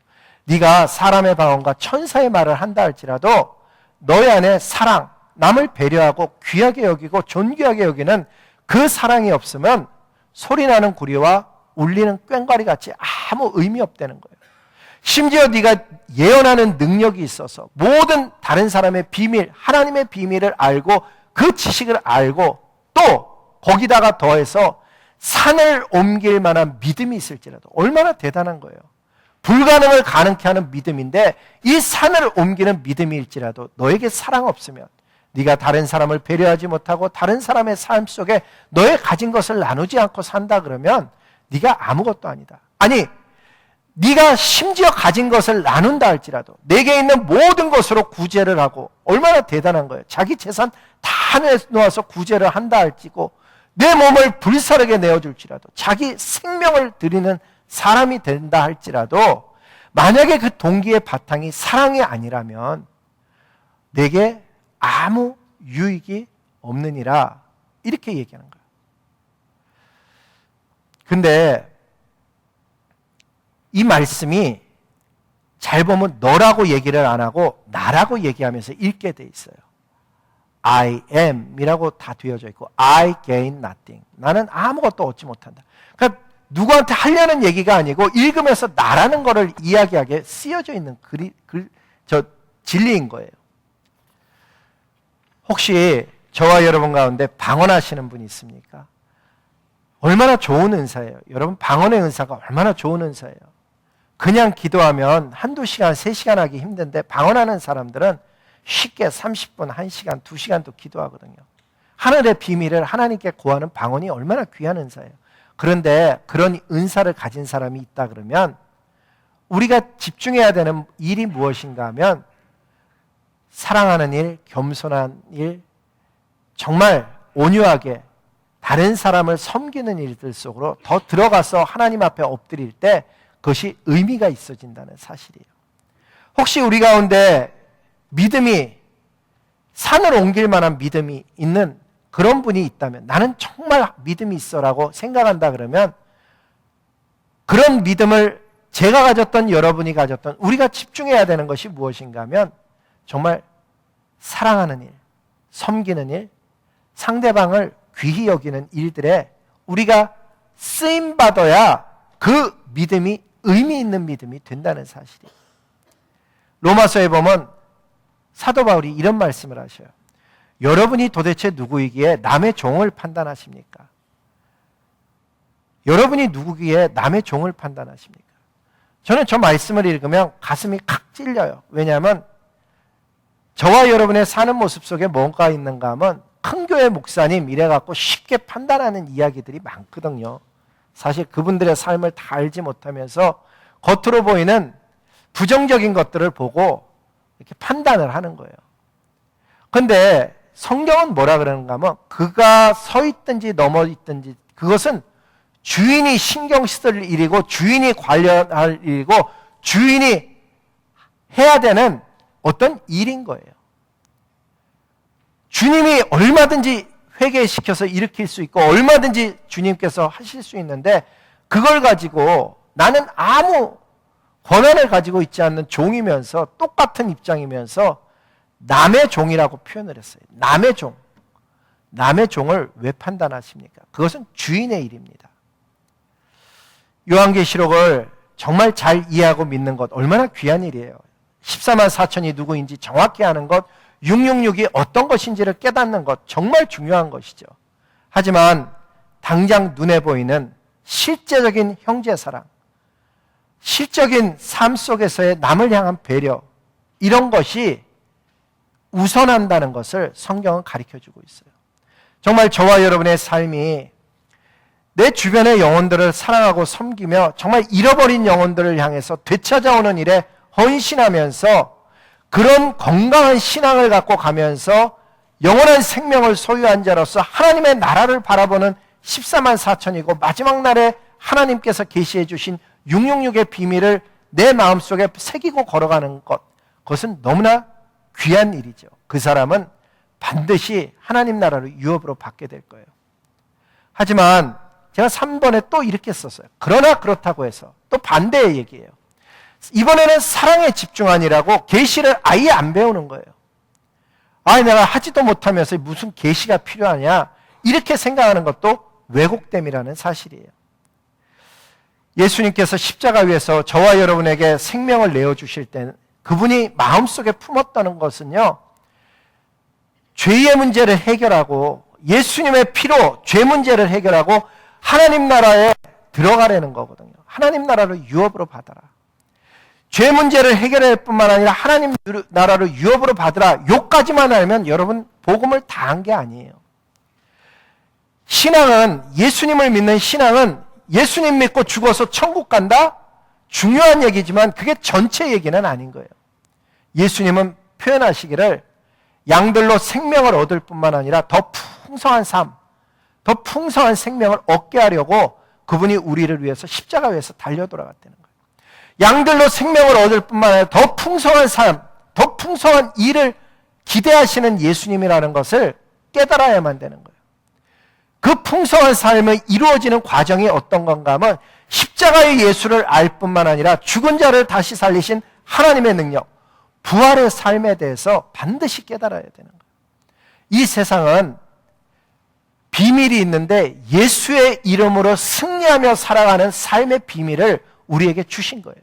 네가 사람의 방언과 천사의 말을 한다 할지라도 너희 안에 사랑, 남을 배려하고 귀하게 여기고 존귀하게 여기는 그 사랑이 없으면 소리나는 구리와 울리는 꽹과리 같이 아무 의미 없다는 거예요. 심지어 네가 예언하는 능력이 있어서 모든 다른 사람의 비밀, 하나님의 비밀을 알고 그 지식을 알고 또 거기다가 더해서 산을 옮길 만한 믿음이 있을지라도 얼마나 대단한 거예요. 불가능을 가능케 하는 믿음인데 이 산을 옮기는 믿음일지라도 너에게 사랑 없으면 네가 다른 사람을 배려하지 못하고 다른 사람의 삶 속에 너의 가진 것을 나누지 않고 산다 그러면 네가 아무것도 아니다. 아니, 네가 심지어 가진 것을 나눈다 할지라도 내게 있는 모든 것으로 구제를 하고 얼마나 대단한 거예요. 자기 재산 다 내놓아서 구제를 한다 할지고 내 몸을 불사르게 내어줄지라도 자기 생명을 드리는 사람이 된다 할지라도 만약에 그 동기의 바탕이 사랑이 아니라면 내게 아무 유익이 없느니라 이렇게 얘기하는 거예요. 근데 이 말씀이 잘 보면 너라고 얘기를 안 하고 나라고 얘기하면서 읽게 돼 있어요. I am 이라고 다 되어져 있고 I gain nothing. 나는 아무것도 얻지 못한다. 그러니까 누구한테 하려는 얘기가 아니고 읽으면서 나라는 거를 이야기하게 쓰여져 있는 진리인 거예요. 혹시 저와 여러분 가운데 방언하시는 분이 있습니까? 얼마나 좋은 은사예요. 여러분 방언의 은사가 얼마나 좋은 은사예요. 그냥 기도하면 한두 시간, 3시간 하기 힘든데 방언하는 사람들은 쉽게 30분, 1시간, 2시간도 기도하거든요. 하늘의 비밀을 하나님께 구하는 방언이 얼마나 귀한 은사예요. 그런데 그런 은사를 가진 사람이 있다 그러면 우리가 집중해야 되는 일이 무엇인가 하면 사랑하는 일, 겸손한 일, 정말 온유하게 다른 사람을 섬기는 일들 속으로 더 들어가서 하나님 앞에 엎드릴 때 그것이 의미가 있어진다는 사실이에요. 혹시 우리 가운데 믿음이 산을 옮길 만한 믿음이 있는 그런 분이 있다면, 나는 정말 믿음이 있어라고 생각한다 그러면, 그런 믿음을 제가 가졌던 여러분이 가졌던 우리가 집중해야 되는 것이 무엇인가 하면 정말 사랑하는 일, 섬기는 일, 상대방을 귀히 여기는 일들에 우리가 쓰임받아야 그 믿음이 의미 있는 믿음이 된다는 사실이에요. 로마서에 보면 사도 바울이 이런 말씀을 하셔요. 여러분이 도대체 누구이기에 남의 종을 판단하십니까? 여러분이 누구기에 남의 종을 판단하십니까? 저는 저 말씀을 읽으면 가슴이 칵 찔려요. 왜냐하면 저와 여러분의 사는 모습 속에 뭔가 있는가 하면 큰 교회 목사님 이래갖고 쉽게 판단하는 이야기들이 많거든요. 사실 그분들의 삶을 다 알지 못하면서 겉으로 보이는 부정적인 것들을 보고 이렇게 판단을 하는 거예요. 그런데 성경은 뭐라 그러는가 하면 그가 서 있든지 넘어 있든지 그것은 주인이 신경 쓸 일이고 주인이 관련할 일이고 주인이 해야 되는 어떤 일인 거예요. 주님이 얼마든지 회개시켜서 일으킬 수 있고 얼마든지 주님께서 하실 수 있는데 그걸 가지고 나는 아무 권한을 가지고 있지 않는 종이면서 똑같은 입장이면서 남의 종이라고 표현을 했어요. 남의 종. 남의 종을 왜 판단하십니까? 그것은 주인의 일입니다. 요한계시록을 정말 잘 이해하고 믿는 것 얼마나 귀한 일이에요. 14만 4천이 누구인지 정확히 아는 것, 666이 어떤 것인지를 깨닫는 것 정말 중요한 것이죠. 하지만 당장 눈에 보이는 실제적인 형제사랑, 실적인 삶 속에서의 남을 향한 배려, 이런 것이 우선한다는 것을 성경은 가르쳐주고 있어요. 정말 저와 여러분의 삶이 내 주변의 영혼들을 사랑하고 섬기며 정말 잃어버린 영혼들을 향해서 되찾아오는 일에 헌신하면서 그런 건강한 신앙을 갖고 가면서 영원한 생명을 소유한 자로서 하나님의 나라를 바라보는 14만 4천이고 마지막 날에 하나님께서 계시해 주신 666의 비밀을 내 마음속에 새기고 걸어가는 것, 그것은 너무나 귀한 일이죠. 그 사람은 반드시 하나님 나라로 유업으로 받게 될 거예요. 하지만 제가 3번에 또 이렇게 썼어요. 그러나 그렇다고 해서 또 반대의 얘기예요. 이번에는 사랑에 집중하니라고 계시를 아예 안 배우는 거예요. 내가 하지도 못하면서 무슨 계시가 필요하냐, 이렇게 생각하는 것도 왜곡됨이라는 사실이에요. 예수님께서 십자가 위에서 저와 여러분에게 생명을 내어주실 때 그분이 마음속에 품었다는 것은요, 죄의 문제를 해결하고 예수님의 피로 죄 문제를 해결하고 하나님 나라에 들어가려는 거거든요. 하나님 나라를 유업으로 받아라. 죄 문제를 해결할 뿐만 아니라 하나님 나라를 유업으로 받으라. 요까지만 알면 여러분 복음을 다 한 게 아니에요. 신앙은, 예수님을 믿는 신앙은 예수님 믿고 죽어서 천국 간다? 중요한 얘기지만 그게 전체 얘기는 아닌 거예요. 예수님은 표현하시기를 양들로 생명을 얻을 뿐만 아니라 더 풍성한 삶, 더 풍성한 생명을 얻게 하려고 그분이 우리를 위해서 십자가 위에서 달려 돌아갔다는 거예요. 양들로 생명을 얻을 뿐만 아니라 더 풍성한 삶, 더 풍성한 일을 기대하시는 예수님이라는 것을 깨달아야만 되는 거예요. 그 풍성한 삶이 이루어지는 과정이 어떤 건가 하면 십자가의 예수를 알 뿐만 아니라 죽은 자를 다시 살리신 하나님의 능력, 부활의 삶에 대해서 반드시 깨달아야 되는 거예요. 이 세상은 비밀이 있는데 예수의 이름으로 승리하며 살아가는 삶의 비밀을 우리에게 주신 거예요.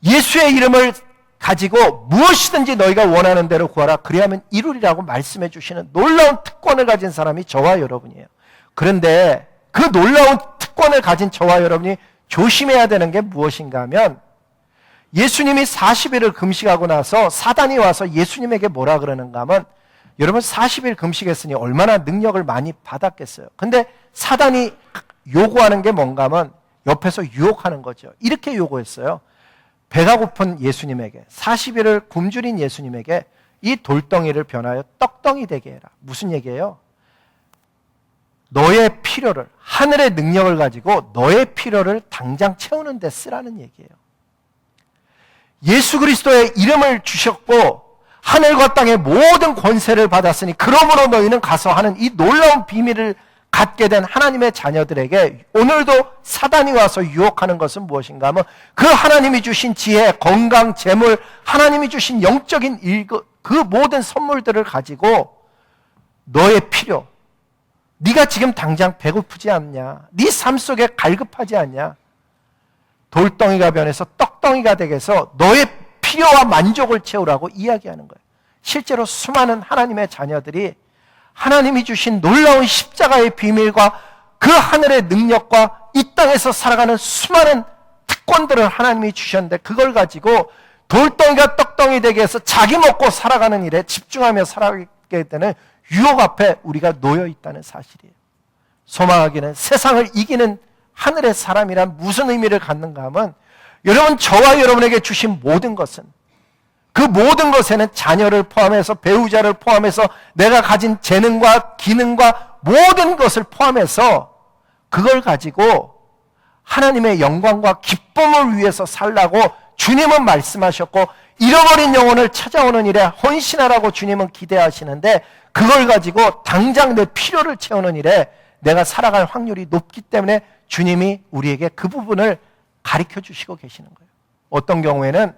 예수의 이름을 가지고 무엇이든지 너희가 원하는 대로 구하라, 그리하면 이루리라고 말씀해 주시는 놀라운 특권을 가진 사람이 저와 여러분이에요. 그런데 그 놀라운 특권을 가진 저와 여러분이 조심해야 되는 게 무엇인가 하면, 예수님이 40일을 금식하고 나서 사단이 와서 예수님에게 뭐라 그러는가 하면, 여러분 40일 금식했으니 얼마나 능력을 많이 받았겠어요. 근데 사단이 요구하는 게 뭔가 하면 옆에서 유혹하는 거죠. 이렇게 요구했어요. 배가 고픈 예수님에게, 40일을 굶주린 예수님에게 이 돌덩이를 변하여 떡덩이 되게 해라. 무슨 얘기예요? 너의 필요를, 하늘의 능력을 가지고 너의 필요를 당장 채우는 데 쓰라는 얘기예요. 예수 그리스도의 이름을 주셨고 하늘과 땅의 모든 권세를 받았으니 그러므로 너희는 가서 하는 이 놀라운 비밀을 갖게 된 하나님의 자녀들에게 오늘도 사단이 와서 유혹하는 것은 무엇인가 하면 그 하나님이 주신 지혜, 건강, 재물, 하나님이 주신 영적인 그 모든 선물들을 가지고 너의 필요, 네가 지금 당장 배고프지 않냐, 네 삶 속에 갈급하지 않냐, 돌덩이가 변해서 떡덩이가 되게 해서 너의 필요와 만족을 채우라고 이야기하는 거예요. 실제로 수많은 하나님의 자녀들이 하나님이 주신 놀라운 십자가의 비밀과 그 하늘의 능력과 이 땅에서 살아가는 수많은 특권들을 하나님이 주셨는데 그걸 가지고 돌덩이가 떡덩이 되게 해서 자기 먹고 살아가는 일에 집중하며 살아가게 되는 유혹 앞에 우리가 놓여 있다는 사실이에요. 소망하기는 세상을 이기는 하늘의 사람이란 무슨 의미를 갖는가 하면 여러분, 저와 여러분에게 주신 모든 것은, 그 모든 것에는 자녀를 포함해서 배우자를 포함해서 내가 가진 재능과 기능과 모든 것을 포함해서 그걸 가지고 하나님의 영광과 기쁨을 위해서 살라고 주님은 말씀하셨고 잃어버린 영혼을 찾아오는 일에 헌신하라고 주님은 기대하시는데 그걸 가지고 당장 내 필요를 채우는 일에 내가 살아갈 확률이 높기 때문에 주님이 우리에게 그 부분을 가르쳐 주시고 계시는 거예요. 어떤 경우에는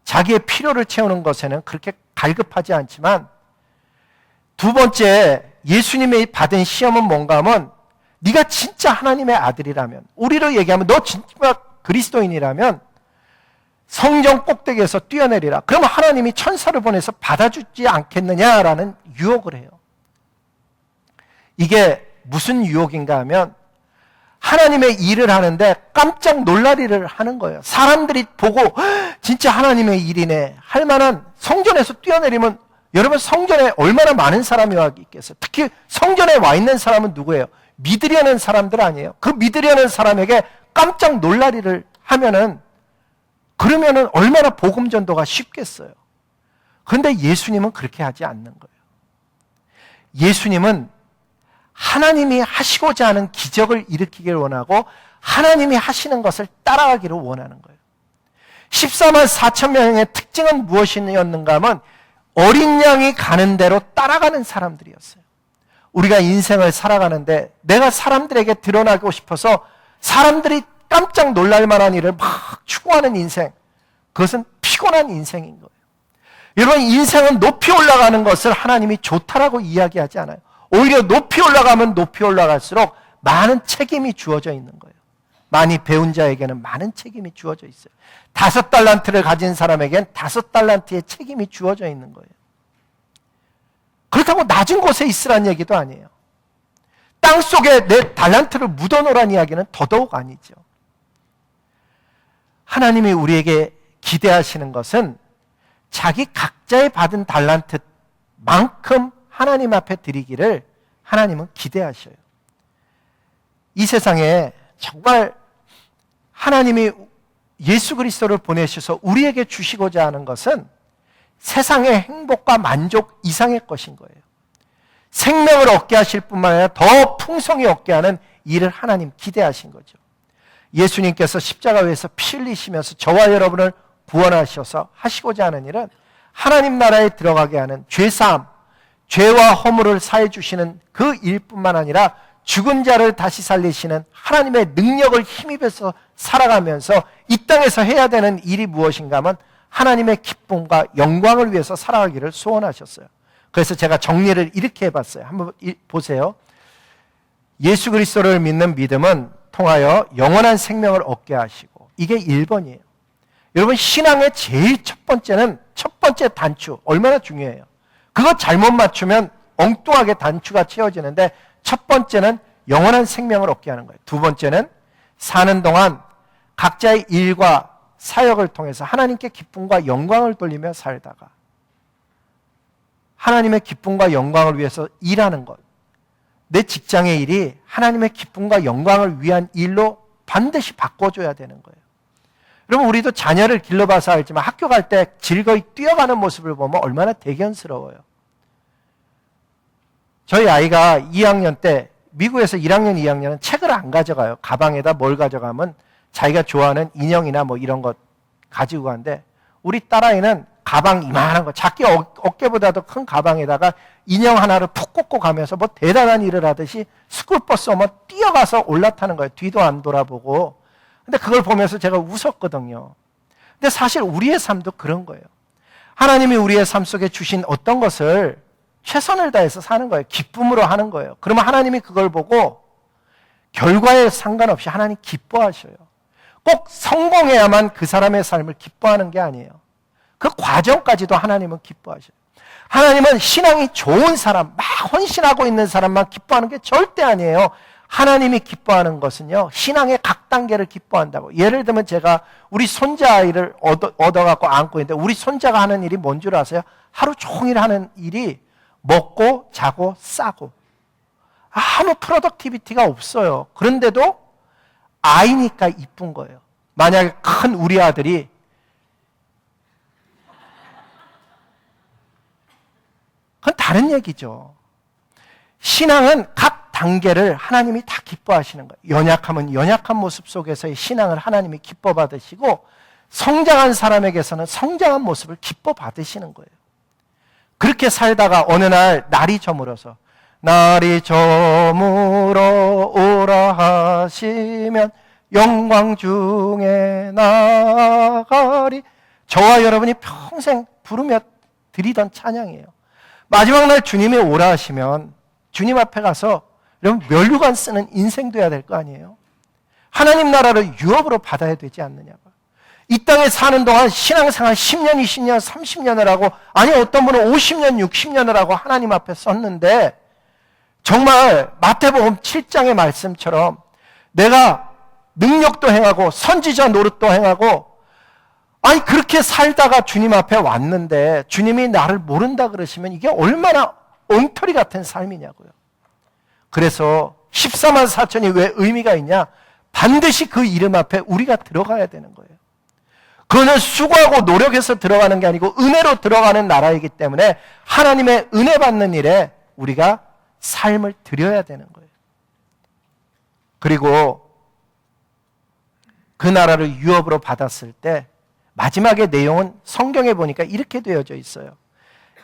자기의 필요를 채우는 것에는 그렇게 갈급하지 않지만 두 번째 예수님이 받은 시험은 뭔가 하면 네가 진짜 하나님의 아들이라면, 우리로 얘기하면 너 진짜 그리스도인이라면 성전 꼭대기에서 뛰어내리라. 그럼 하나님이 천사를 보내서 받아주지 않겠느냐라는 유혹을 해요. 이게 무슨 유혹인가 하면 하나님의 일을 하는데 깜짝 놀라리를 하는 거예요. 사람들이 보고 진짜 하나님의 일이네 할 만한, 성전에서 뛰어내리면 여러분 성전에 얼마나 많은 사람이 와 있겠어요. 특히 성전에 와 있는 사람은 누구예요? 믿으려는 사람들 아니에요. 그 믿으려는 사람에게 깜짝 놀라리를 하면은 그러면은 얼마나 복음 전도가 쉽겠어요. 그런데 예수님은 그렇게 하지 않는 거예요. 예수님은 하나님이 하시고자 하는 기적을 일으키기를 원하고 하나님이 하시는 것을 따라가기를 원하는 거예요. 14만 4천 명의 특징은 무엇이었는가 하면 어린 양이 가는 대로 따라가는 사람들이었어요. 우리가 인생을 살아가는데 내가 사람들에게 드러나고 싶어서 사람들이 깜짝 놀랄 만한 일을 막 추구하는 인생, 그것은 피곤한 인생인 거예요. 여러분, 인생은 높이 올라가는 것을 하나님이 좋다라고 이야기하지 않아요. 오히려 높이 올라가면 높이 올라갈수록 많은 책임이 주어져 있는 거예요. 많이 배운 자에게는 많은 책임이 주어져 있어요. 5달란트를 가진 사람에게는 5달란트의 책임이 주어져 있는 거예요. 그렇다고 낮은 곳에 있으란 얘기도 아니에요. 땅 속에 내 달란트를 묻어놓으란 이야기는 더더욱 아니죠. 하나님이 우리에게 기대하시는 것은 자기 각자의 받은 달란트만큼 하나님 앞에 드리기를 하나님은 기대하셔요. 이 세상에 정말 하나님이 예수 그리스도를 보내셔서 우리에게 주시고자 하는 것은 세상의 행복과 만족 이상의 것인 거예요. 생명을 얻게 하실 뿐만 아니라 더 풍성히 얻게 하는 일을 하나님 기대하신 거죠. 예수님께서 십자가 위에서 피 흘리시면서 저와 여러분을 구원하셔서 하시고자 하는 일은 하나님 나라에 들어가게 하는 죄사함, 죄와 허물을 사해 주시는 그 일뿐만 아니라 죽은 자를 다시 살리시는 하나님의 능력을 힘입어서 살아가면서 이 땅에서 해야 되는 일이 무엇인가 하면 하나님의 기쁨과 영광을 위해서 살아가기를 소원하셨어요. 그래서 제가 정리를 이렇게 해봤어요. 한번 보세요. 예수 그리스도를 믿는 믿음은 통하여 영원한 생명을 얻게 하시고, 이게 1번이에요. 여러분, 신앙의 제일 첫 번째는 첫 번째 단추, 얼마나 중요해요. 그거 잘못 맞추면 엉뚱하게 단추가 채워지는데 첫 번째는 영원한 생명을 얻게 하는 거예요. 두 번째는 사는 동안 각자의 일과 사역을 통해서 하나님께 기쁨과 영광을 돌리며 살다가 하나님의 기쁨과 영광을 위해서 일하는 것. 내 직장의 일이 하나님의 기쁨과 영광을 위한 일로 반드시 바꿔줘야 되는 거예요. 여러분, 우리도 자녀를 길러봐서 알지만 학교 갈 때 즐거이 뛰어가는 모습을 보면 얼마나 대견스러워요. 저희 아이가 2학년 때 미국에서 1학년, 2학년은 책을 안 가져가요. 가방에다 뭘 가져가면 자기가 좋아하는 인형이나 뭐 이런 것 가지고 가는데, 우리 딸아이는 가방 이만한 거, 자기 어깨보다도 큰 가방에다가 인형 하나를 푹 꽂고 가면서 뭐 대단한 일을 하듯이 스쿨버스 오면 뛰어가서 올라타는 거예요. 뒤도 안 돌아보고. 근데 그걸 보면서 제가 웃었거든요. 근데 사실 우리의 삶도 그런 거예요. 하나님이 우리의 삶 속에 주신 어떤 것을 최선을 다해서 사는 거예요. 기쁨으로 하는 거예요. 그러면 하나님이 그걸 보고 결과에 상관없이 하나님 기뻐하셔요. 꼭 성공해야만 그 사람의 삶을 기뻐하는 게 아니에요. 그 과정까지도 하나님은 기뻐하셔요. 하나님은 신앙이 좋은 사람, 막 헌신하고 있는 사람만 기뻐하는 게 절대 아니에요. 하나님이 기뻐하는 것은요, 신앙의 각 단계를 기뻐한다고. 예를 들면 제가 우리 손자아이를 얻어갖고 안고 있는데, 우리 손자가 하는 일이 뭔 줄 아세요? 하루 종일 하는 일이 먹고 자고 싸고, 아무 프로덕티비티가 없어요. 그런데도 아이니까 이쁜 거예요. 만약에 큰 우리 아들이 그건 다른 얘기죠. 신앙은 각 단계를 하나님이 다 기뻐하시는 거예요. 연약하면 연약한 모습 속에서의 신앙을 하나님이 기뻐 받으시고, 성장한 사람에게서는 성장한 모습을 기뻐 받으시는 거예요. 그렇게 살다가 어느 날 날이 저물어서, 날이 저물어 오라 하시면 영광 중에 나가리. 저와 여러분이 평생 부르며 드리던 찬양이에요. 마지막 날 주님이 오라 하시면 주님 앞에 가서 여러분 면류관 쓰는 인생 돼야 될 거 아니에요? 하나님 나라를 유업으로 받아야 되지 않느냐고. 이 땅에 사는 동안 신앙생활 10년, 20년, 30년을 하고, 아니 어떤 분은 50년, 60년을 하고 하나님 앞에 섰는데, 정말 마태복음 7장의 말씀처럼 내가 능력도 행하고 선지자 노릇도 행하고, 아니 그렇게 살다가 주님 앞에 왔는데 주님이 나를 모른다 그러시면 이게 얼마나 엉터리 같은 삶이냐고요. 그래서 14만 4천이 왜 의미가 있냐? 반드시 그 이름 앞에 우리가 들어가야 되는 거예요. 그거는 수고하고 노력해서 들어가는 게 아니고 은혜로 들어가는 나라이기 때문에 하나님의 은혜 받는 일에 우리가 삶을 드려야 되는 거예요. 그리고 그 나라를 유업으로 받았을 때 마지막의 내용은 성경에 보니까 이렇게 되어져 있어요.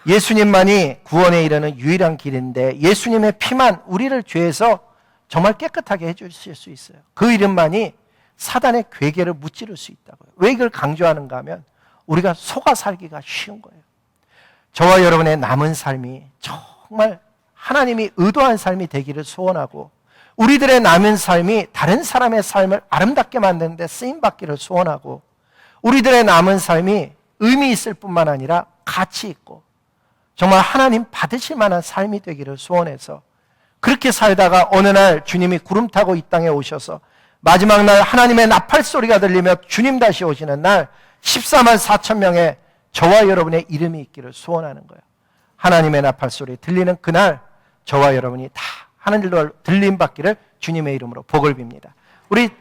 예수님만이 구원에 이르는 유일한 길인데 예수님의 피만 우리를 죄에서 정말 깨끗하게 해주실 수 있어요. 그 이름만이 사단의 괴계를 무찌를 수 있다고요. 왜 이걸 강조하는가 하면 우리가 속아 살기가 쉬운 거예요. 저와 여러분의 남은 삶이 정말 하나님이 의도한 삶이 되기를 소원하고, 우리들의 남은 삶이 다른 사람의 삶을 아름답게 만드는 데 쓰임받기를 소원하고, 우리들의 남은 삶이 의미 있을 뿐만 아니라 가치 있고 정말 하나님 받으실 만한 삶이 되기를 소원해서, 그렇게 살다가 어느 날 주님이 구름 타고 이 땅에 오셔서 마지막 날 하나님의 나팔 소리가 들리며 주님 다시 오시는 날 14만 4천 명의 저와 여러분의 이름이 있기를 소원하는 거예요. 하나님의 나팔 소리 들리는 그날 저와 여러분이 다 하늘로 들림 받기를 주님의 이름으로 복을 빕니다. 우리